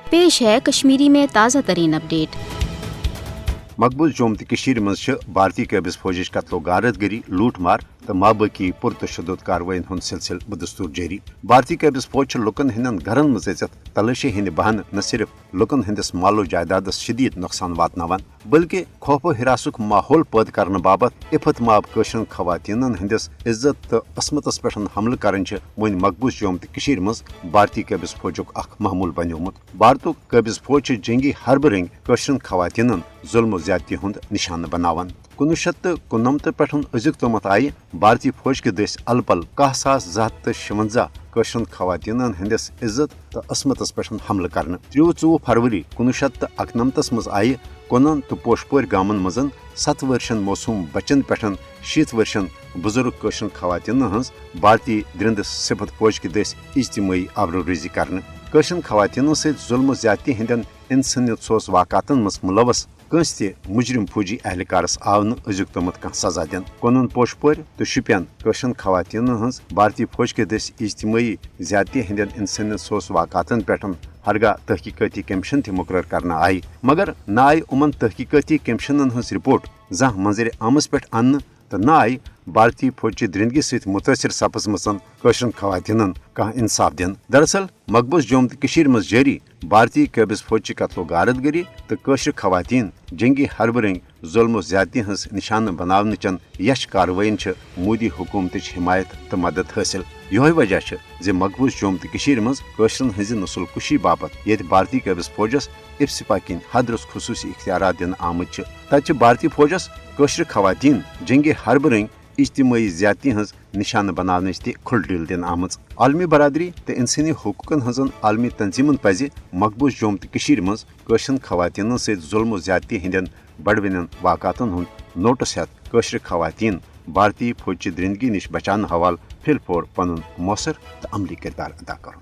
पेश है कश्मीरी में ताज़ा तरीन अपडेट। मकबूज जोम तो मज भारतीय कैबिस फौज कत्लो गारत गरी लूट मार तो माबकी पुरतशद कार्रवाइन हूं सिलसिल बदस्तूर जारी। भारतीय कैबिस फौज लुकन हंदन घरन मज तलाशी हंद बहान न सिर्फ लुकन हंदिस मालो जायदाद शदीद नुकसान वातनावान बल्कि खौफो हिरासुक माहौल पैद करने बाबत इफत माब कशरन खवातीनन हंदिस इज्जत तो असमतस पे हमल कर वन मकबूज जोम तो मज भारतीय कैबिस फौजुक अख मामूल बन्योमुत। भारतुक कैबिस फौज जंगी हरब रंग कशरन खवातीनन जुल्म ज्यादती हुंद निशान बनावान। 1999 पे अजुक तोमत आई भारतीय फौज के दस अलपल 10,256 कशरन खवातीनन हंदिस इज्जत तो असमतस पे हमल कर। 23 फरवरी 1991 मज आई कोनन तो पोशपोर गामन मजन 7 वर्षन मौसूम बच्चन पे 60 वर्षन बुजुर्ग कशरन खवातीन हज भारतीय द्रिंद सिफत फौज के दस इज्तिमाई आबरूरेजी कर। कशरन खवातीन जुल्म ज्यादती हंदन इंसानियत सोस वाकातन मज मुलवस कंस ते मुजरिम फौजी एहलकारस आव न अजुक तमत कह सजा दिन। कोनन पोशपोर तो शुपियन कशरन खवातीन हज भारतीय फौज के दस इज्तिमाई ज्यादती हंदन इंसानियत सोस वाकातन पे हरगा तहकीकती कमीशन तह मुकर करना आई, मगर न आई उमन तहकीकती कमीशन हज रिपोर्ट जह मंजर आमस पे अन्न तो न आई भारतीय फौज द्रिंदगी सत मुतासर सपजमसन कशरन खवातीन कह इंसाफ दिन। दरअसल मकबूज जोम तो मज जारी भारतीय कैबिस फौज कत्लो गारत गरी तो कशर खवातीन जंगी हरब रंग जुल्म ज्यादती हज निशान बनावनचन यश कार्रवाइन मोदी हुकूमत हिमायत तो मदद हासिल। यह वजह जे मकबूज जोम तो मज कशरन हज नस्ल कुशी बाबत ये भारतीय कैबिस फौजस इफ्सिपा किन हदरस खुसूसी इख्तियार दिन आमत तत भारतीय फौजस कशर खवातीन जंगी हरब रंग इज्तिमाई ज्यादती हज निशान बनाने खुल डील दिन आम। आलमी बरादरी तो इंसानी हकूकन हजन आलमी तंजीमन पज मकबूज जोम तो मज कशरन खवातीन जुल्म ज्यादती हंदन बड़वन वाकातन हूं नोटिस हेत कशर खवातीन भारतीय फौज द्रिंदगी निश बचान हवाल फिल फोर पन मौसर तो अमली किरदार अदा कर।